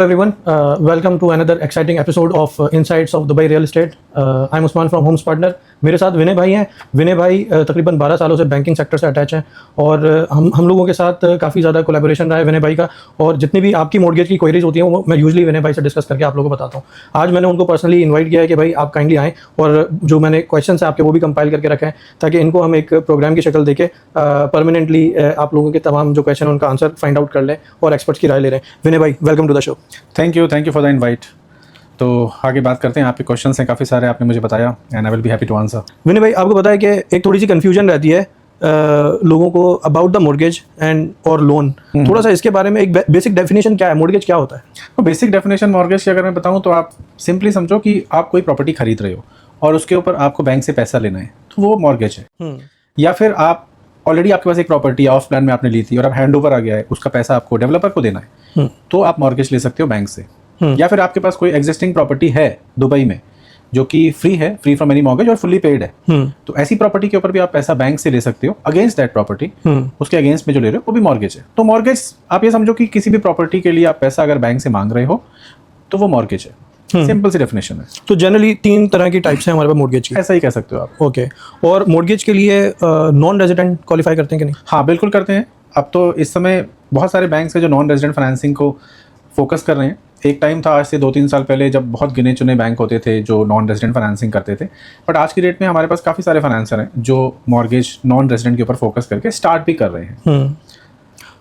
everyone, welcome to another exciting episode of Insights of Dubai Real Estate. I'm Usman from Homes Partner. मेरे साथ विनय भाई हैं। विनय भाई तकरीबन 12 सालों से बैंकिंग सेक्टर से अटैच हैं और हम लोगों के साथ काफ़ी ज़्यादा कोलैबोरेशन रहा है विनय भाई का। और जितनी भी आपकी मॉर्गेज की क्वेरीज होती हैं वो मैं यूजुअली विनय भाई से डिस्कस करके आप लोगों को बताता हूँ। आज मैंने उनको पर्सनली इन्वाइट किया है कि भाई आप काइंडली आएँ और जो मैंने क्वेश्चन है आपके वो भी कंपाइल करके रखे हैं ताकि इनको हम एक प्रोग्राम की शक्ल देके परमानेंटली आप लोगों के तमाम जो क्वेश्चन उनका आंसर फाइंड आउट कर लें और एक्सपर्ट्स की राय ले रहे हैं। विनय भाई, welcome to the show. Thank you for the invite. तो आगे बात करते हैं। आपके क्वेश्चंस हैं काफ़ी सारे, आपने मुझे बताया and I will be happy to answer. Vinay भाई, आपको पता है कि एक थोड़ी सी कंफ्यूजन रहती है लोगों को अबाउट द मॉर्गेज एंड और लोन। थोड़ा सा इसके बारे में एक बेसिक डेफिनेशन क्या है, मॉर्गेज क्या होता है? तो बेसिक डेफिनेशन मॉर्गेज की अगर मैं बताऊं तो आप सिंपली समझो कि आप कोई प्रॉपर्टी खरीद रहे हो और उसके ऊपर आपको बैंक से पैसा लेना है, तो वो मॉर्गेज है। या फिर आप ऑलरेडी आपके पास एक प्रॉपर्टी ऑफ प्लान में आपने ली थी और अब हैंड ओवर आ गया है, उसका पैसा आपको डेवलपर को देना है, तो आप मॉर्गेज ले सकते हो बैंक से। या फिर आपके पास कोई एग्जिस्टिंग प्रॉपर्टी है दुबई में जो कि फ्री फ्रॉम एनी मॉर्गेज और फुल्ली पेड है, तो ऐसी प्रॉपर्टी के ऊपर भी आप पैसा बैंक से ले सकते हो अगेंस्ट दैट प्रॉपर्टी। उसके अगेंस्ट में जो ले रहे हो वो भी मॉर्गेज है। तो मॉर्गेज आप ये समझो कि किसी भी प्रॉपर्टी के लिए आप पैसा अगर बैंक से मांग रहे हो तो वो मॉर्गेज है। सिंपल सी डेफिनेशन है। तो जनरली 3 तरह की टाइप्स हैं हमारे पास मॉर्गेज की, ऐसा ही कह सकते हो आप। ओके। और मॉर्गेज के लिए नॉन रेजिडेंट क्वालिफाई करते हैं कि नहीं? हाँ, बिल्कुल करते हैं। अब तो इस समय बहुत सारे बैंक्स हैं जो नॉन रेजिडेंट फाइनेंसिंग को फोकस कर रहे हैं। एक टाइम था आज से 2-3 साल पहले जब बहुत गिने चुने बैंक होते थे जो नॉन रेजिडेंट फाइनेंसिंग करते थे, बट आज की डेट में हमारे पास काफ़ी सारे फाइनेंसर हैं जो मॉर्गेज नॉन रेजिडेंट के ऊपर फोकस करके स्टार्ट भी कर रहे हैं।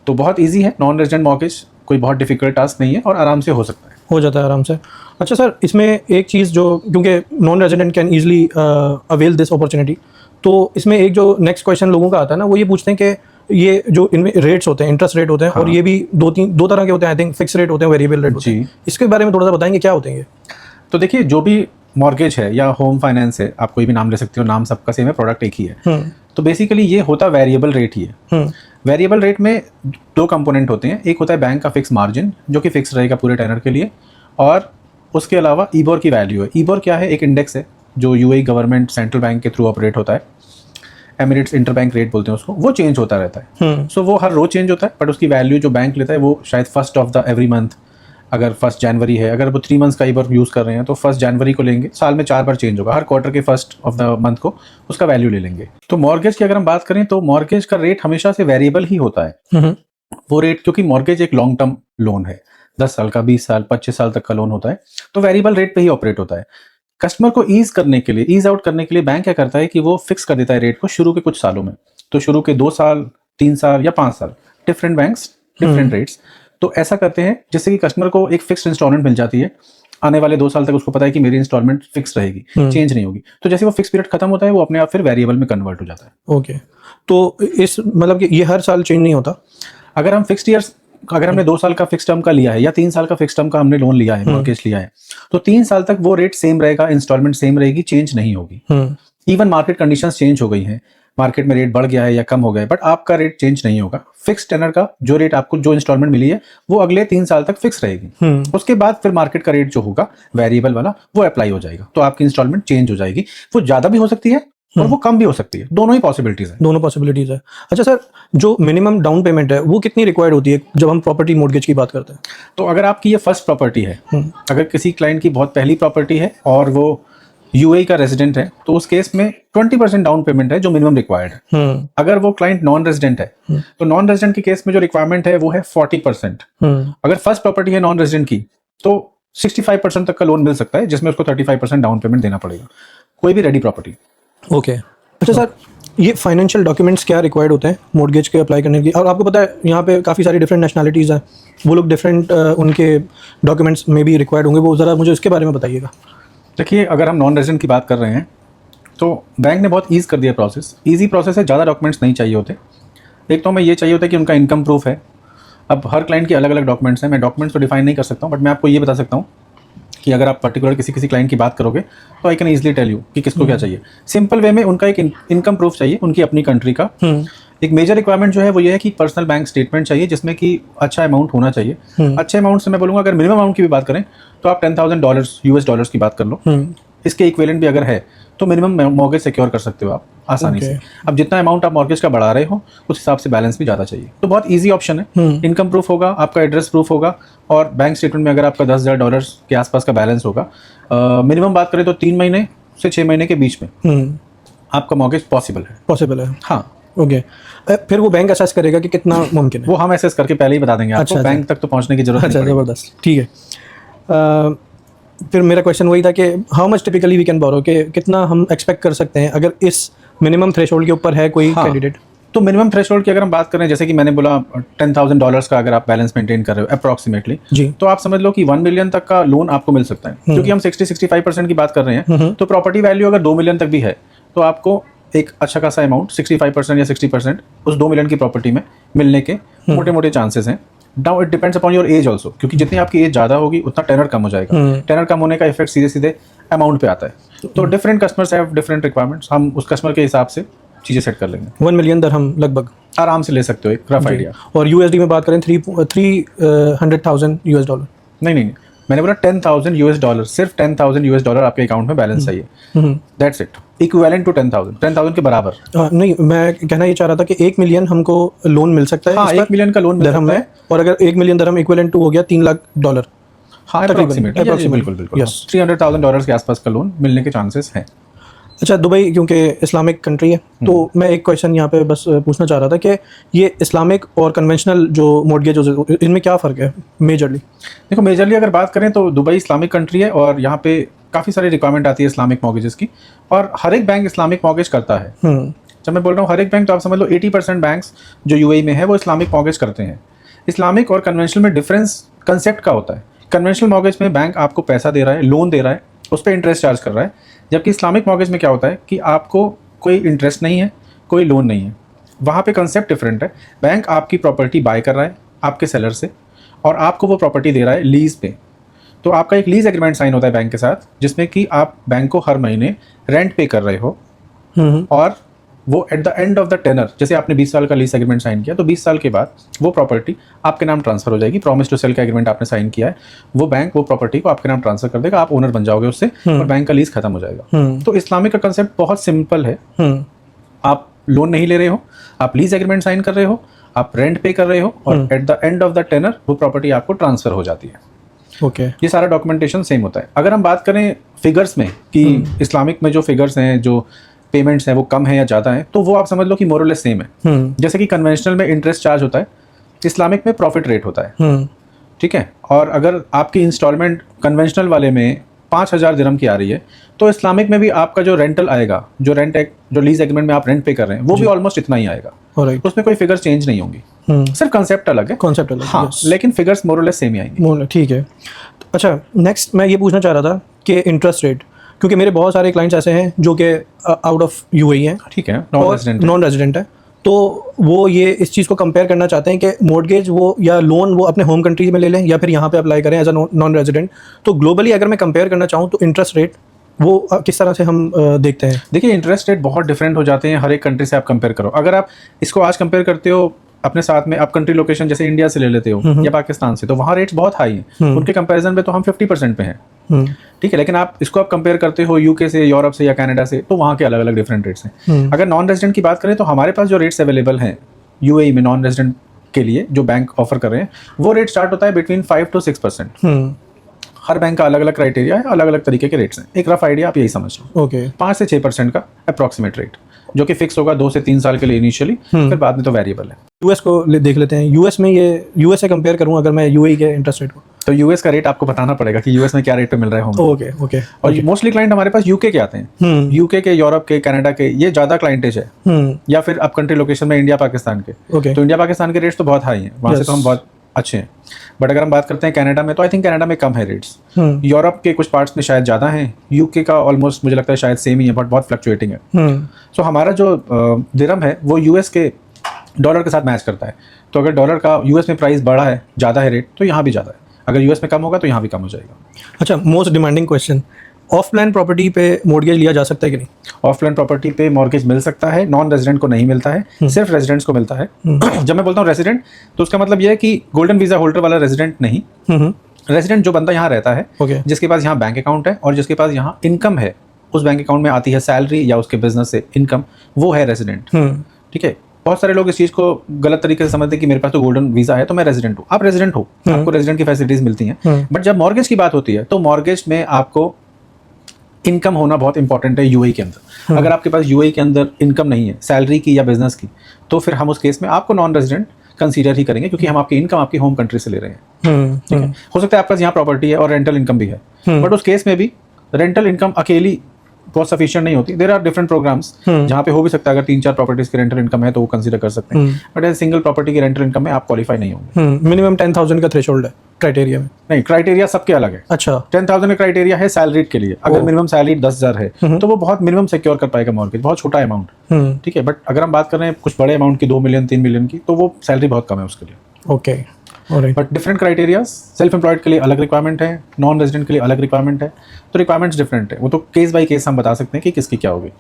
तो बहुत ईजी है नॉन रेजिडेंट मॉर्गेज, कोई बहुत डिफिकल्ट टास्क नहीं है और आराम से हो सकता है, हो जाता है आराम से। अच्छा सर, इसमें एक चीज़ जो, क्योंकि non resident can easily avail this opportunity, तो इसमें एक जो नेक्स्ट क्वेश्चन लोगों का आता है ना, वो ये पूछते हैं कि ये जो इनमें रेट्स होते हैं, इंटरेस्ट रेट होते हैं, और ये भी दो तरह के होते हैं। आई थिंक फिक्स रेट होते हैं, वेरिएबल रेट होते हैं। इसके बारे में थोड़ा सा बताएंगे क्या होते हैं ये? तो देखिए, जो भी मॉर्गेज है या होम फाइनेंस है, आप कोई भी नाम ले सकते हो, नाम सबका सेम है, प्रोडक्ट एक ही है। तो बेसिकली ये होता वेरिएबल रेट ही है। वेरिएबल रेट में 2 कंपोनेंट होते हैं। एक होता है बैंक का फिक्स मार्जिन जो कि फिक्स रहेगा पूरे टेनर के लिए, और उसके अलावा ईबोर की वैल्यू है। ईबोर क्या है? एक इंडेक्स है जो यूएई गवर्नमेंट सेंट्रल बैंक के थ्रू ऑपरेट होता है। एमिरेट्स इंटरबैंक रेट बोलते हैं उसको। वो चेंज होता रहता है। सो वो हर रोज चेंज होता है, बट उसकी वैल्यू जो बैंक लेता है वो शायद first of the every month, अगर 1 जनवरी है, अगर वो 3 मंथ्स का ईबोर यूज़ कर रहे हैं तो 1 जनवरी को लेंगे। साल में 4 बार चेंज होगा, हर क्वार्टर के फर्स्ट ऑफ द मंथ को उसका वैल्यू ले लेंगे। तो मॉर्गेज की अगर हम बात करें तो मॉर्गेज का रेट हमेशा से वेरिएबल ही होता है। वो रेट, क्योंकि मॉर्गेज एक लॉन्ग टर्म लोन है, 10 साल का, 20 साल, 25 साल तक का लोन होता है, तो वेरिएबल रेट पे ही ऑपरेट होता है। कस्टमर को ईज आउट करने के लिए बैंक क्या करता है कि वो फिक्स कर देता है रेट को शुरू के कुछ सालों में। तो शुरू के 2 साल, 3 साल या 5 साल, डिफरेंट बैंक्स डिफरेंट रेट्स। तो ऐसा करते हैं जिससे कि कस्टमर को एक फिक्स्ड इंस्टॉलमेंट मिल जाती है। आने वाले 2 साल तक उसको पता है कि मेरी इंस्टॉलमेंट फिक्स रहेगी, चेंज नहीं होगी। तो जैसे वो फिक्स पीरियड खत्म होता है, वो अपने आप फिर वेरिएबल में कन्वर्ट हो जाता है। ओके। तो इस मतलब कि ये हर साल चेंज नहीं होता? अगर हम फिक्स्ड ईयर्स, अगर हमने 2 साल का फिक्स टर्म का लिया है या 3 साल का फिक्स टर्म का हमने लोन लिया है, मॉर्गेज लिया है, तो 3 साल तक वो रेट सेम रहेगा, इंस्टॉलमेंट सेम रहेगी, चेंज नहीं होगी। इवन मार्केट कंडीशंस चेंज हो गई हैं, मार्केट में रेट बढ़ गया है या कम हो गया है, बट आपका रेट चेंज नहीं होगा। फिक्स टेनर का जो रेट आपको, जो इंस्टॉलमेंट मिली है, वो अगले 3 साल तक फिक्स रहेगी। उसके बाद फिर मार्केट का रेट जो होगा वेरिएबल वाला, वो अप्लाई हो जाएगा। तो आपकी इंस्टॉलमेंट चेंज हो जाएगी। वो ज्यादा भी हो सकती है और वो कम भी हो सकती है। दोनों ही पॉसिबिलिटीज है। दोनों पॉसिबिलिटीज है। अच्छा सर, जो मिनिमम डाउन पेमेंट है वो कितनी रिक्वायर्ड होती है जब हम प्रॉपर्टी मॉर्गेज की बात करते हैं? तो अगर आपकी ये फर्स्ट प्रॉपर्टी है, अगर किसी क्लाइंट की बहुत पहली प्रॉपर्टी है और वो यूएई का रेजिडेंट है, तो उस केस में 20% डाउन पेमेंट है जो मिनिमम रिक्वायर्ड है। अगर वो क्लाइंट नॉन रेजिडेंट है, तो नॉन रेजिडेंट के केस में जो रिक्वायरमेंट है वो है 40%। अगर फर्स्ट प्रॉपर्टी है नॉन रेजिडेंट की, तो 65% तक का लोन मिल सकता है, जिसमें उसको 35% डाउन पेमेंट देना पड़ेगा, कोई भी रेडी प्रॉपर्टी। ओके। अच्छा सर, ये फाइनेंशियल डॉक्यूमेंट्स क्या रिक्वायर्ड होते हैं मॉर्गेज के अप्लाई करने की? और आपको पता है यहाँ पे काफ़ी सारी डिफरेंट नेशनैलिटीज़ हैं, वो लोग डिफरेंट उनके डॉक्यूमेंट्स में भी रिक्वायर्ड होंगे, वो ज़रा मुझे उसके बारे में बताइएगा। देखिए, अगर हम नॉन रेजिडेंट की बात कर रहे हैं तो बैंक ने बहुत ईज कर दिया प्रोसेस। ईजी प्रोसेस है, ज़्यादा डॉक्यूमेंट्स नहीं चाहिए होते। एक तो हमें ये चाहिए होता है कि उनका इनकम प्रूफ है। अब हर क्लाइंट के अलग अलग डॉक्यूमेंट्स हैं, मैं डॉक्यूमेंट्स तो डिफाइन नहीं कर सकता हूँ, बट मैं आपको ये बता सकता हूँ कि अगर आप पर्टिकुलर किसी क्लाइंट की बात करोगे तो I can easily tell you कि किसको क्या चाहिए। सिंपल वे में उनका एक इनकम प्रूफ चाहिए, उनकी अपनी कंट्री का। एक मेजर रिक्वायरमेंट जो है वो ये है कि पर्सनल बैंक स्टेटमेंट चाहिए जिसमें कि अच्छा अमाउंट होना चाहिए। अच्छे अमाउंट से मैं बोलूँगा, अगर मिनिमम अमाउंट की भी बात करें तो आप $10,000 US डॉलर्स की बात कर लो। इसके इक्विवेलेंट भी अगर है तो मिनिमम मॉर्गेज सिक्योर कर सकते हो आप आसानी से। अब जितना अमाउंट आप मॉर्गेज का बढ़ा रहे हो उस हिसाब से बैलेंस भी ज़्यादा चाहिए। तो बहुत ईजी ऑप्शन है। इनकम प्रूफ होगा, आपका एड्रेस प्रूफ होगा, और बैंक स्टेटमेंट में अगर आपका $10,000 के आसपास का बैलेंस होगा, मिनिमम बात करें तो 3 महीने से 6 महीने के बीच में आपका मॉर्गेज पॉसिबल है। हाँ, ओके। फिर वो बैंक असेस करेगा कि कितना मुमकिन है? वो हम एसेस करके पहले ही बता देंगे आपको, बैंक तक तो पहुंचने की जरूरत नहीं पड़ेगी। ज़बरदस्त, ठीक है। फिर मेरा क्वेश्चन वही था कि how much typically we can borrow, कि कितना हम एक्सपेक्ट कर सकते हैं अगर इस मिनिमम थ्रेशोल्ड के ऊपर है कोई कैंडिडेट? तो मिनिमम थ्रेशोल्ड की अगर हम बात करें, जैसे कि मैंने बोला $10,000 का अगर आप बैलेंस मेंटेन कर रहे हो अप्रॉक्सीमेटली, तो आप समझ लो कि 1 मिलियन तक का लोन आपको मिल सकता है। क्योंकि हम 60-65% की बात कर रहे हैं, तो प्रॉपर्टी वैल्यू अगर 2 मिलियन तक भी है तो आपको एक अच्छा खासा अमाउंट 65% या 60% उस 2 मिलियन की प्रॉपर्टी में मिलने के मोटे मोटे चांसेस हैं। Now it depends upon your age also, क्योंकि जितनी आपकी एज ज़्यादा होगी उतना टेनर कम हो जाएगा। टेनर कम होने का इफेक्ट सीधे सीधे अमाउंट पे आता है। तो different customers have different requirements, हम उस कस्टमर के हिसाब से चीज़ें सेट कर लेंगे। 1 मिलियन दरहम लगभग आराम से ले सकते हो, एक रफ आइडिया। और यूएसडी में बात करें $300,000 नहीं, मैंने बोला $10,000, सिर्फ $10,000 आपके अकाउंट में बैलेंस चाहिए। दैट्स इट, इक्विवेलेंट टू 10,000 के बराबर। नहीं, मैं कहना ये चाह रहा था कि 1 मिलियन हमको लोन मिल सकता है। हाँ, 1 मिलियन का लोन दरहम में, और अगर 1 मिलियन दरहम इक्विवेलेंट टू हो गया $3 लाख। हाँ, बिल्कुल $300,000 के आसपास का लोन मिलने के चांसेस हैं। अच्छा, दुबई क्योंकि इस्लामिक कंट्री है, तो मैं एक क्वेश्चन यहाँ पे बस पूछना चाह रहा था कि ये इस्लामिक और कन्वेंशनल जो मॉर्गेज, इनमें क्या फ़र्क है मेजरली? देखो, मेजरली अगर बात करें तो दुबई इस्लामिक कंट्री है और यहाँ पे काफ़ी सारी रिक्वायरमेंट आती है इस्लामिक मॉर्गेजेस की, और हर एक बैंक इस्लामिक मॉर्गेज करता है। जब मैं बोल रहा हूँ हर एक बैंक, तो आप समझ लो 80% बैंक्स जो यूएई में है वो इस्लामिक मॉर्गेज करते हैं। इस्लामिक और कन्वेंशनल में डिफरेंस कंसेप्ट का होता है। कन्वेंशनल मॉर्गेज में बैंक आपको पैसा दे रहा है, लोन दे रहा है, उस पर इंटरेस्ट चार्ज कर रहा है। जबकि इस्लामिक मॉर्गेज में क्या होता है कि आपको कोई इंटरेस्ट नहीं है, कोई लोन नहीं है। वहाँ पे कंसेप्ट डिफरेंट है। बैंक आपकी प्रॉपर्टी बाय कर रहा है आपके सेलर से, और आपको वो प्रॉपर्टी दे रहा है लीज पे। तो आपका एक लीज एग्रीमेंट साइन होता है बैंक के साथ, जिसमें कि आप बैंक को हर महीने रेंट पे कर रहे हो, और वो at the end of the tenure, जैसे आपने 20 साल का लीज एग्रीमेंट साइन किया, तो 20 साल के बाद वो प्रॉपर्टी आपके नाम ट्रांसफर हो जाएगी। प्रॉमिस टू सेल का एग्रीमेंट आपने साइन किया है, वो बैंक वो प्रॉपर्टी को आपके नाम ट्रांसफर कर देगा, आप ओनर बन जाओगे उससे, और बैंक का लीज खत्म हो जाएगा। तो इस्लामिक का कंसेप्ट बहुत सिंपल है। आप लोन नहीं ले रहे हो, आप लीज एग्रीमेंट साइन कर रहे हो, आप रेंट पे कर रहे हो, और at the end of the tenure वो प्रॉपर्टी आपको ट्रांसफर हो जाती है। ओके, ये सारा डॉक्यूमेंटेशन सेम होता है। अगर हम बात करें फिगर्स में कि इस्लामिक में जो फिगर्स हैं, जो पेमेंट्स हैं, वो कम है या ज़्यादा है, तो वो आप समझ लो कि मोर और लेस सेम है। जैसे कि कन्वेंशनल में इंटरेस्ट चार्ज होता है, इस्लामिक में प्रॉफिट रेट होता है। ठीक है, और अगर आपकी इंस्टॉलमेंट कन्वेंशनल वाले में 5,000 दिरहम की आ रही है, तो इस्लामिक में भी आपका जो रेंटल आएगा, जो लीज एग्रीमेंट में आप रेंट पे कर रहे हैं, वो भी ऑलमोस्ट इतना ही आएगा। उसमें कोई फिगर चेंज नहीं होंगी, सिर्फ कंसेप्ट अलग है। हाँ, लेकिन फिगर्स मोर और लेस सेम ही आएंगे। ठीक है। अच्छा, नेक्स्ट मैं ये पूछना चाह रहा था कि इंटरेस्ट रेट, क्योंकि मेरे बहुत सारे क्लाइंट्स ऐसे हैं जो कि आउट ऑफ यूएई हैं, ठीक है, नॉन रेजिडेंट है, तो वो ये इस चीज़ को कंपेयर करना चाहते हैं कि मॉर्गेज वो या लोन वो अपने होम कंट्री में ले लें या फिर यहाँ पे अप्लाई करें एज अ नॉन रेजिडेंट। तो ग्लोबली अगर मैं कंपेयर करना चाहूँ तो इंटरेस्ट रेट वो किस तरह से हम देखते हैं? देखिए, इंटरेस्ट रेट बहुत डिफरेंट हो जाते हैं हर एक कंट्री से आप कंपेयर करो। अगर आप इसको आज कंपेयर करते हो अपने साथ में, आप कंट्री लोकेशन जैसे इंडिया से ले लेते हो या पाकिस्तान से, तो वहाँ रेट्स बहुत हाई हैं। उनके कंपैरिजन में तो हम 50% पे हैं। ठीक है, लेकिन आप इसको आप कंपेयर करते हो यूके से, यूरोप से या कनाडा से, तो वहाँ के अलग अलग डिफरेंट रेट्स हैं। अगर नॉन रेजिडेंट की बात करें तो हमारे पास जो रेट्स अवेलेबल हैं यूएई में नॉन रेजिडेंट के लिए, जो बैंक ऑफर कर रहे हैं, वो रेट स्टार्ट होता है बिटवीन 5 to 6%। हर बैंक का अलग अलग क्राइटेरिया है, अलग अलग तरीके के रेट्स हैं। एक रफ आइडिया आप यही समझ लो। ओके, 5 से 6% का अप्रॉक्सीमेट रेट, जो कि फिक्स होगा 2 से 3 साल के लिए इनिशियली, फिर बाद में तो वेरिएबल है। यूएस को देख लेते हैं। यूएस में ये यूएस से कंपेयर करूँ अगर मैं यूएई के इंटरेस्ट रेट को, तो यूएस का रेट आपको बताना पड़ेगा कि यूएस में क्या रेट पे मिल रहा है होम। Okay okay. और मोस्टली क्लाइंट हमारे पास यूके के आते हैं, यूके के, यूरोप के, कनाडा के, ये ज़्यादा क्लाइंटेज है। या फिर अब कंट्री लोकेशन में इंडिया पाकिस्तान के, तो इंडिया पाकिस्तान के रेट्स तो बहुत हाई हैं, वहाँ से तो हम बहुत अच्छे हैं। बट अगर हम बात करते हैं कनाडा में, तो आई थिंक कनाडा में कम है रेट्स। यूरोप के कुछ पार्ट्स में शायद ज़्यादा हैं, यूके का ऑलमोस्ट मुझे लगता है शायद सेम ही है, बट बहुत फ्लक्चुएटिंग है। सो हमारा जो दिरहम है वो यूएस के डॉलर के साथ मैच करता है। तो अगर डॉलर का यूएस में प्राइस बढ़ा है, ज़्यादा है रेट, तो यहाँ भी ज़्यादा है। अगर यूएस में कम होगा तो यहाँ भी कम हो जाएगा। अच्छा, most demanding question, of plan property पे मॉर्गेज लिया जा सकता है कि नहीं? ऑफ प्लान प्रॉपर्टी पे मॉर्गेज मिल सकता है, नॉन रेजिडेंट को नहीं मिलता है, सिर्फ रेजिडेंट्स को मिलता है। जब मैं बोलता हूँ रेजिडेंट, तो उसका मतलब ये है कि गोल्डन वीजा होल्डर वाला रेजिडेंट नहीं। रेजिडेंट जो बंदा यहाँ रहता है, जिसके पास यहाँ बैंक अकाउंट है और जिसके पास यहाँ इनकम है, उस बैंक अकाउंट में आती है सैलरी या उसके बिजनेस से इनकम, वो है रेजिडेंट। ठीक है, बहुत सारे लोग इस चीज़ को गलत तरीके से समझते हैं कि मेरे पास तो गोल्डन वीज़ा है तो मैं रेजिडेंट हूँ। आप रेजिडेंट हो, आपको रेजिडेंट की फैसिलिटीज़ मिलती हैं, बट जब मॉर्गेज की बात होती है तो मॉर्गेज में आपको इनकम होना बहुत इंपॉर्टेंट है यूएई के अंदर। अगर आपके पास यूएई के अंदर इनकम नहीं है सैलरी की या बिजनेस की, तो फिर हम उस केस में आपको नॉन रेजिडेंट कंसीडर ही करेंगे, क्योंकि हम आपकी इनकम आपकी होम कंट्री से ले रहे हैं। ठीक है, हो सकता है आपके पास यहाँ प्रॉपर्टी है और रेंटल इनकम भी है, बट उस केस में भी रेंटल इनकम अकेली बहुत सफिशिएंट नहीं होती। देयर आर डिफरेंट प्रोग्राम्स जहाँ पे हो भी सकता है, अगर 3-4 प्रॉपर्टीज की रेंटल इनकम है तो वो कंसीडर कर सकते हैं, बट एज सिंगल प्रॉपर्टी की रेंटल इनकम में आप क्वालिफाई नहीं होंगे। मिनिमम 10,000 का थ्रेशोल्ड है क्राइटेरिया में? नहीं, क्राइटेरिया सबके अलग है। अच्छा, 10,000 का क्राइटेरिया है सैलरीड के लिए। अगर मिनिमम सैलरी 10,000 है तो वो बहुत मिनिमम सिक्योर कर पाएगा मॉर्गेज, बहुत छोटा अमाउंट। ठीक है, बट अगर हम बात कर रहे हैं कुछ बड़े अमाउंट की, 2 मिलियन 3 मिलियन की, तो वो सैलरी बहुत कम है उसके लिए। Okay, alright. But different criteria, self employed के लिए अलग रिक्वायरमेंट है, नॉन रेजिडेंट के लिए अलग रिक्वायरमेंट है, तो रिक्वायरमेंट्स डिफरेंट है। वो तो केस बाय केस हम बता सकते हैं कि किसकी क्या होगी।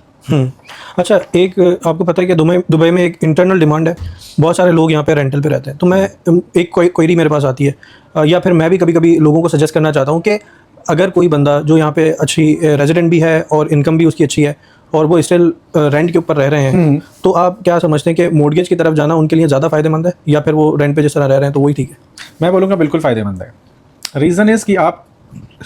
अच्छा, एक आपको पता है कि दुबई में एक इंटरनल डिमांड है, बहुत सारे लोग यहाँ पे रेंटल पे रहते हैं, तो मैं एक क्वेरी मेरे पास आती है, या फिर मैं भी कभी कभी लोगों को सजेस्ट करना चाहता हूँ कि अगर कोई बंदा जो यहाँ पे अच्छी रेजिडेंट भी है और इनकम भी उसकी अच्छी है और वो स्टिल रेंट के ऊपर रह रहे हैं, तो आप क्या समझते हैं कि मॉर्गेज की तरफ जाना उनके लिए ज़्यादा फायदेमंद है, या फिर वो रेंट पे जिस तरह रह रहे हैं तो वही ठीक है? मैं बोलूँगा बिल्कुल फायदेमंद है। रीज़न इज़ कि आप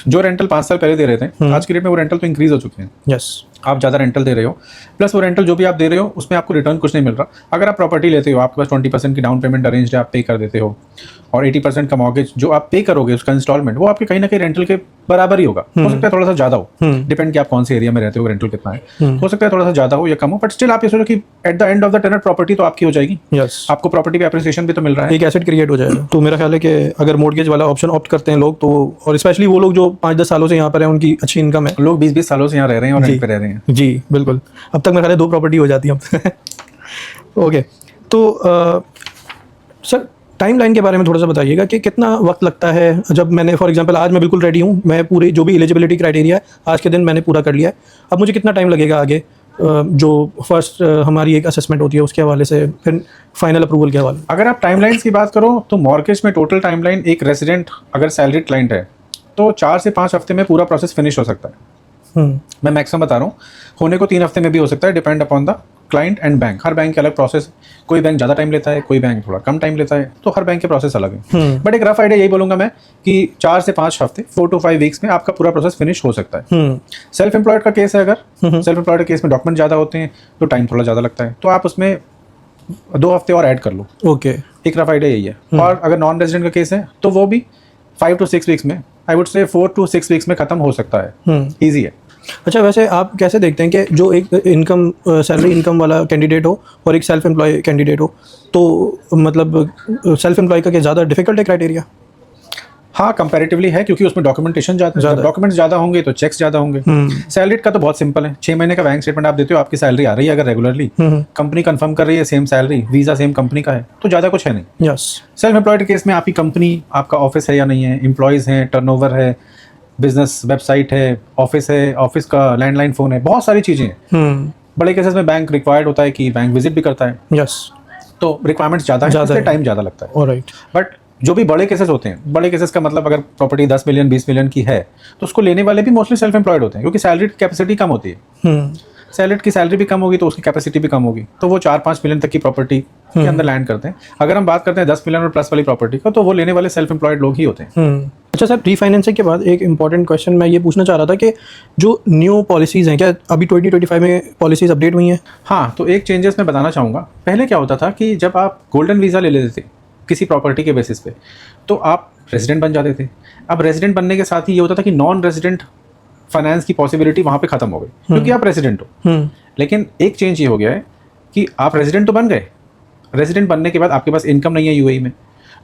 जो रेंटल 5 साल पहले दे रहे थे, आज की डेट में वो रेंटल तो इंक्रीज हो चुके हैं। यस, आप ज़्यादा रेंटल दे रहे हो, प्लस वो रेंटल जो भी आप दे रहे हो उसमें आपको रिटर्न कुछ नहीं मिल रहा। अगर आप प्रॉपर्टी लेते हो, आपके पास 20% की डाउन पेमेंट अरेंज है, आप पे कर देते हो, और 80% का मॉर्गेज जो आप पे करोगे उसका इंस्टॉलमेंट, वो आपके कहीं ना कहीं रेंटल के बराबर ही होगा। हो सकता है थोड़ा सा ज़्यादा हो, डिपेंड कि आप कौन से एरिया में रहते हो, रेंटल कितना है, हो सकता है थोड़ा सा ज़्यादा हो या कम हो, बट स्टिल आप ये सोचो कि at the end of the tenure property तो आपकी हो जाएगी। यस, आपको प्रॉपर्टी पे एप्रिसिएशन भी तो मिल रहा है, एक एसेट क्रिएट हो जाएगा। तो मेरा ख्याल है कि अगर मॉर्गेज वाला ऑप्शन ऑप्ट करते हैं लोग, तो और स्पेशली वो लोग जो 5-10 सालों से यहाँ पर हैं, उनकी अच्छी इनकम है, लोग 20-20 सालों से यहाँ रह रहे हैं और रेंट पे रह रहे हैं। जी बिल्कुल, अब तक मेरे ख्याल है 2 प्रॉपर्टी हो जाती है। ओके, तो सर टाइम लाइन के बारे में थोड़ा सा बताइएगा कि कितना वक्त लगता है। जब मैंने फॉर एग्जांपल आज मैं बिल्कुल रेडी हूँ, मैं पूरे जो भी एलिजिबिलिटी क्राइटेरिया है आज के दिन मैंने पूरा कर लिया है, अब मुझे कितना टाइम लगेगा आगे, जो फर्स्ट हमारी एक असेसमेंट होती है उसके हवाले से, फिर फाइनल अप्रूवल के हवाले? अगर आप टाइमलाइंस की बात करो तो मॉर्गेज में टोटल टाइमलाइन, एक रेजिडेंट अगर सैलरीड क्लाइंट है तो 4 से 5 हफ्ते में पूरा प्रोसेस फिनिश हो सकता है। मैं मैक्सिमम बता रहा हूँ, होने को 3 हफ्ते में भी हो सकता है, depend upon the client and bank. Her bank के अलग प्रोसेस, कोई बैंक ज़्यादा टाइम लेता है, कोई बैंक थोड़ा कम टाइम लेता है, तो हर बैंक के प्रोसेस अलग है। बट एक रफ आइडिया यही बोलूँगा मैं कि 4 से 5 हफ्ते, 4 to 5 वीक्स में आपका पूरा प्रोसेस फिनिश हो सकता है। सेल्फ एम्प्लॉयड का केस है, अगर सेल्फ एम्प्लॉयड के केस में डॉक्यूमेंट ज़्यादा होते हैं तो टाइम थोड़ा ज़्यादा लगता है, तो आप उसमें 2 हफ्ते और ऐड कर लो। ओके, एक रफ आइडिया यही है। और अगर नॉन रेजिडेंट का केस है तो वो भी 5 to 6 वीक्स में, I would say 4 to 6 weeks में खत्म हो सकता है। ईजी है। अच्छा, वैसे आप कैसे देखते हैं कि जो एक इनकम सैलरी इनकम वाला कैंडिडेट हो और एक सेल्फ एम्प्लॉय कैंडिडेट हो, तो मतलब सेल्फ एम्प्लॉय का क्या ज़्यादा डिफिकल्ट है क्राइटेरिया? हाँ, कंपैरेटिवली है, क्योंकि उसमें डॉक्यूमेंटेशन ज़्यादा, डॉक्यूमेंट्स ज़्यादा होंगे तो चेक्स ज़्यादा होंगे। सैलरी का तो बहुत सिंपल है, 6 महीने का बैंक स्टेटमेंट आप देते हो, आपकी सैलरी आ रही है अगर रेगुलरली, कंपनी कंफर्म कर रही है same salary, visa same company का है, तो ज़्यादा कुछ है नहीं। यस, सेल्फ एम्प्लॉयड केस में आपकी कंपनी, आपका ऑफिस है या नहीं है, एम्प्लॉयज़ हैं, टर्नओवर है, बिजनेस वेबसाइट है, ऑफिस का लैंडलाइन फ़ोन है, बहुत सारी चीज़ें हैं। बड़े केसेस में बैंक रिक्वायर्ड होता है कि बैंक विजिट भी करता है। यस, तो रिक्वायरमेंट्स ज़्यादा है, इसलिए टाइम ज़्यादा लगता है। ऑलराइट। बट जो भी बड़े केसेस होते हैं, बड़े केसेस का मतलब अगर प्रॉपर्टी 10 मिलियन 20 मिलियन की है तो उसको लेने वाले भी मोस्टली सेल्फ एम्प्लॉयड होते हैं, क्योंकि सैलरी की कैपेसिटी कम होती है। सैलरी की सैलरी भी कम होगी तो उसकी कैपेसिटी भी कम होगी, तो वो 4-5 मिलियन तक की प्रॉपर्टी के अंदर लैंड करते हैं। अगर हम बात करते हैं 10 मिलियन और प्लस वाली प्रॉपर्टी का, तो वो लेने वाले सेल्फ एम्प्लॉयड लोग ही होते हैं। अच्छा सर, रीफाइनेंसिंग के बाद एक इंपॉर्टेंट क्वेश्चन मैं ये पूछना चाह रहा था कि जो न्यू पॉलिसीज़ हैं, क्या अभी 2025 में पॉलिसीज़ अपडेट हुई हैं? हाँ, तो एक चेंजेस मैं बताना चाहूँगा। पहले क्या होता था कि जब आप गोल्डन वीज़ा ले लेते थे किसी प्रॉपर्टी के बेसिस पे, तो आप रेजिडेंट बन जाते थे। अब रेजिडेंट बनने के साथ ही ये होता था कि नॉन रेजिडेंट फाइनेंस की पॉसिबिलिटी वहाँ पे ख़त्म हो गई, क्योंकि आप रेजिडेंट हो। लेकिन एक चेंज ये हो गया है कि आप रेजिडेंट तो बन गए, रेजिडेंट बनने के बाद आपके पास इनकम नहीं है यूएई में,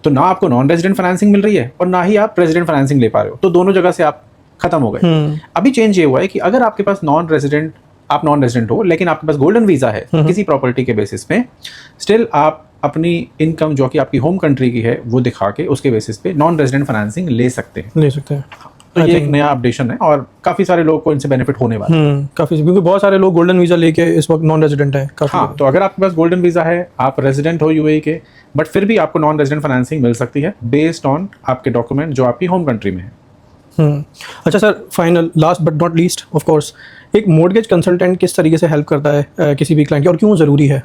तो ना आपको नॉन रेजिडेंट फाइनेंसिंग मिल रही है और ना ही आप रेजिडेंट फाइनेंसिंग ले पा रहे हो, तो दोनों जगह से आप खत्म हो गए। अभी चेंज ये हुआ है कि अगर आपके पास आप नॉन रेजिडेंट हो लेकिन आपके पास गोल्डन वीज़ा है किसी प्रॉपर्टी के बेसिस पे, स्टिल आप अपनी इनकम जो कि आपकी होम कंट्री की है वो दिखा के उसके बेसिस पे नॉन रेजिडेंट फाइनेंसिंग ले सकते हैं। तो ये एक नया अपडेशन है और काफ़ी सारे लोग को इनसे बेनिफिट होने वाला है। काफ़ी, क्योंकि बहुत सारे लोग गोल्डन वीज़ा लेके इस वक्त नॉन रेजिडेंट है। हाँ, तो अगर आपके पास गोल्डन वीज़ा है, आप रेजिडेंट हो यूएई के, बट फिर भी आपको नॉन रेजिडेंट फाइनेंसिंग मिल सकती है बेस्ड ऑन आपके डॉक्यूमेंट जो आपकी होम कंट्री में है। अच्छा sir, final last but not least of course, एक मॉर्गेज कंसल्टेंट किस तरीके से हेल्प करता है किसी भी क्लाइंट की, और क्यों ज़रूरी है?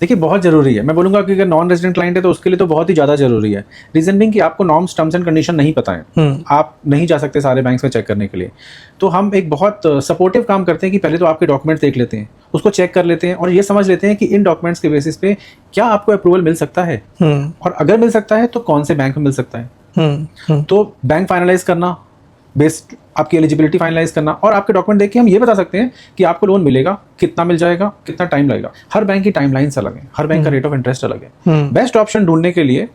देखिए बहुत ज़रूरी है, मैं बोलूँगा कि अगर नॉन रेजिडेंट क्लाइंट है तो उसके लिए तो बहुत ही ज़्यादा ज़रूरी है। रीज़न बिंग कि आपको नॉर्म्स, टर्म्स एंड कंडीशन नहीं पता है, आप नहीं जा सकते सारे बैंक्स में चेक करने के लिए। तो हम एक बहुत सपोर्टिव काम करते हैं कि पहले तो आपके डॉक्यूमेंट्स देख लेते हैं, उसको चेक कर लेते हैं और ये समझ लेते हैं कि इन डॉक्यूमेंट्स के बेसिस पे क्या आपको अप्रूवल मिल सकता है, और अगर मिल सकता है तो कौन से बैंक में मिल सकता है। तो बैंक फाइनलाइज करना, बेस्ड आपकी एलिजिबिलिटी फाइनलाइज करना, और आपके डॉक्यूमेंट देख के हम ये बता सकते हैं कि आपको लोन मिलेगा, कितना मिल जाएगा, कितना टाइम लगेगा। हर बैंक की टाइमलाइंस अलग है, हर बैंक का रेट ऑफ इंटरेस्ट अलग है। बेस्ट ऑप्शन ढूंढने के लिए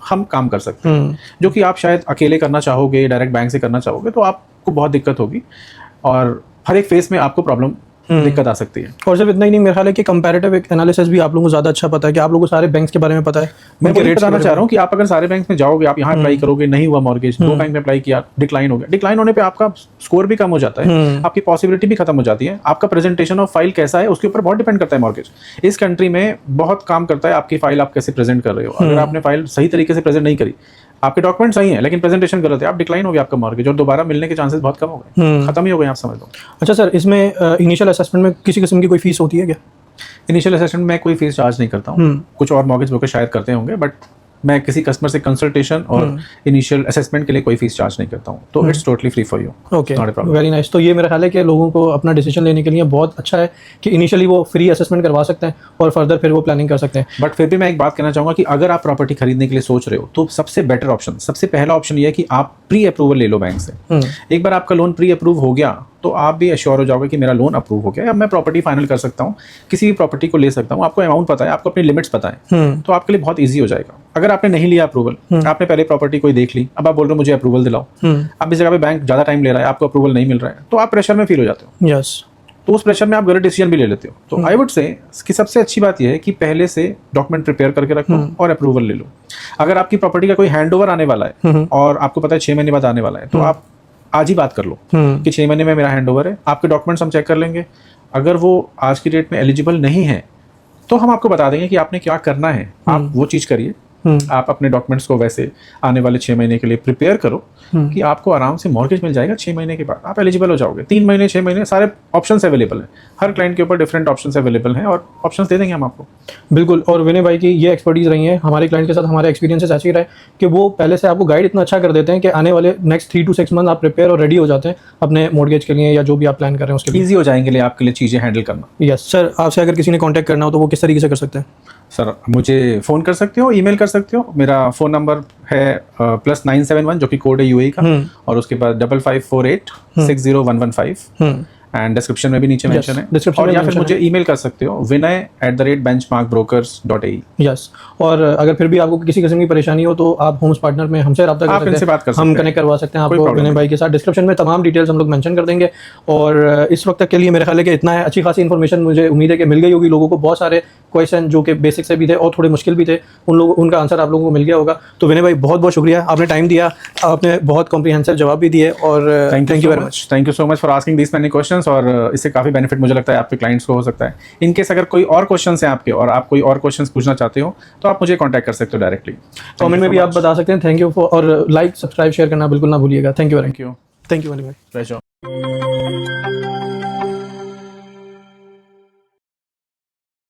हम काम कर सकते हैं, जो कि आप शायद अकेले करना चाहोगे, डायरेक्ट बैंक से करना चाहोगे तो आपको बहुत दिक्कत होगी और हर एक फेस में आपको प्रॉब्लम दिक्कत आ सकती है। और सिर्फ इतना ही नहीं, मेरे ख्याल है कि कंपैरेटिव एनालिसिस भी आप लोगों को ज़्यादा अच्छा पता है कि आप लोगों को सारे बैंक्स के बारे में पता है। मैं वही बताना चाह रहा हूँ कि आप अगर सारे बैंक में जाओगे, आप यहाँ अप्लाई करोगे, नहीं हुआ मॉर्गेज, 2 बैंक में अप्लाई किया, डिक्लाइन हो गया, डिक्लाइन होने पे आपका स्कोर भी कम हो जाता है, आपकी पॉसिबिलिटी भी खत्म हो जाती है, आपका प्रेजेंटेशन ऑफ फाइल कैसा है उसके ऊपर बहुत डिपेंड करता है मॉर्गेज। इस कंट्री में बहुत काम करता है आपकी फाइल आप कैसे प्रेजेंट कर रहे हो। अगर आपने फाइल सही तरीके से प्रेजेंट नहीं करी, आपके डॉक्यूमेंट सही हैं लेकिन प्रेजेंटेशन गलत है, आप डिक्लाइन हो गया आपका मॉर्गेज, और दोबारा मिलने के चांसेस बहुत कम हो गए, खत्म ही हो गए, आप समझ लो। अच्छा सर, इसमें इनिशियल असेसमेंट में किसी किस्म की कोई फीस होती है क्या? इनिशियल असेसमेंट में कोई फीस चार्ज नहीं करता हूँ, कुछ और मॉर्गेज ब्रोकर शायद करते होंगे, बट मैं किसी कस्टमर से कंसल्टेशन और इनिशियल असेसमेंट के लिए कोई फीस चार्ज नहीं करता हूँ, तो it's totally free for you. Okay, very nice. तो ये मेरा ख्याल है कि लोगों को अपना डिसीजन लेने के लिए बहुत अच्छा है कि इनिशियली वो फ्री असेसमेंट करवा सकते हैं और फर्दर फिर वो प्लानिंग कर सकते हैं। बट फिर भी मैं एक बात कहना चाहूँगा कि अगर आप प्रॉपर्टी खरीदने के लिए सोच रहे हो तो सबसे बेटर ऑप्शन, सबसे पहला ऑप्शन ये है कि आप प्री अप्रूवल ले लो बैंक से। एक बार आपका लोन प्री अप्रूव हो गया तो आप भी एश्योर हो जाओगे कि मेरा लोन अप्रूव हो गया, अब मैं प्रॉपर्टी फाइनल कर सकता हूँ, किसी भी प्रॉपर्टी को ले सकता हूँ, आपको अमाउंट पता है, आपको अपनी लिमिट्स पता है, तो आपके लिए बहुत ईजी हो जाएगा। अगर आपने नहीं लिया अप्रूवल, आपने पहले प्रॉपर्टी कोई देख ली, अब आप बोल रहे हो मुझे अप्रूवल दिलाओ, अब इस जगह पे बैंक ज़्यादा टाइम ले रहा है, आपको अप्रूवल नहीं मिल रहा है, तो आप प्रेशर में फील हो जाते हो। यस, तो उस प्रेशर में आप गलत डिसीजन भी ले लेते हो। तो आई वुड से कि सबसे अच्छी बात यह है कि पहले से डॉक्यूमेंट प्रिपेयर करके रखो और अप्रूवल ले लो। अगर आपकी प्रॉपर्टी का कोई हैंडओवर आने वाला है और आपको पता है 6 महीने बाद आने वाला है, तो आप आज ही बात कर लो कि 6 महीने में मेरा हैंडओवर है, आपके डॉक्यूमेंट्स हम चेक कर लेंगे। अगर वो आज की डेट में एलिजिबल नहीं है तो हम आपको बता देंगे कि आपने क्या करना है, आप वो चीज़ करिए। आप अपने डॉक्यूमेंट्स को वैसे आने वाले 6 महीने के लिए प्रिपेयर करो कि आपको आराम से मॉर्गेज मिल जाएगा। 6 महीने के बाद आप एलिजिबल हो जाओगे। 3 महीने, 6 महीने, सारे ऑप्शंस अवेलेबल हैं। हर क्लाइंट के ऊपर डिफरेंट ऑप्शंस अवेलेबल हैं और ऑप्शंस दे देंगे हम आपको। बिल्कुल। और विनय भाई की ये एक्सपर्टीज रही है हमारे क्लाइंट के साथ, हमारे एक्सपीरियंसेस ऐसे ही रहे कि वो पहले से आपको गाइड इतना अच्छा कर देते हैं कि आने वाले नेक्स्ट 3 to 6 मंथ आप प्रिपेयर और रेडी हो जाते हैं अपने मॉर्गेज के लिए या जो भी आप प्लान कर रहे हैं उसके लिए। ईजी हो जाएंगे आपके लिए चीज़ें हैंडल करना। यस सर, आपसे अगर किसी ने कॉन्टैक्ट करना हो तो वो किस तरीके से कर सकते हैं? सर मुझे फ़ोन कर सकते हो, ईमेल कर सकते हो। मेरा फ़ोन नंबर है +971 जो कि कोड है यूएई का, और उसके बाद 5548 60115 एंड डिस्क्रिप्शन में भी नीचे मेंशन है। और या फिर मुझे ईमेल कर सकते हो vinay@benchmarkbrokers.ae। यस। और अगर फिर भी आपको किसी किस्म की परेशानी हो तो आप होम्स पार्टनर में हमसे रब्ता कर सकते हैं, हम कनेक्ट करवा सकते हैं आपको विनय भाई के साथ। डिस्क्रिप्शन में तमाम डिटेल्स हम लोग मेंशन कर देंगे। और इस वक्त तक के लिए मेरे ख्याल है कि इतना है। अच्छी खासी इन्फॉर्मेशन मुझे उम्मीद है कि मिल गई होगी लोगों को। बहुत सारे क्वेश्चन जो कि बेसिक से भी थे और थोड़े मुश्किल भी थे, उनका आंसर आप लोगों को मिल गया होगा। तो विनय भाई बहुत बहुत शुक्रिया, आपने टाइम दिया, आपने बहुत कॉम्प्रिहेंसिव जवाब भी दिए और thank you very much. Thank you so much for asking this many questions. और इससे काफ़ी बेनिफिट मुझे लगता है आपके क्लाइंट्स को हो सकता है। इनकेस अगर कोई और क्वेश्चंस हैं आपके और आप कोई और क्वेश्चंस पूछना चाहते हो तो आप मुझे कॉन्टैक्ट कर सकते हो डायरेक्टली, कमेंट में भी आप बता सकते हैं। थैंक यू फॉर, और लाइक सब्सक्राइब शेयर करना बिल्कुल ना भूलिएगा। थैंक यू विनय भाई। Thank you.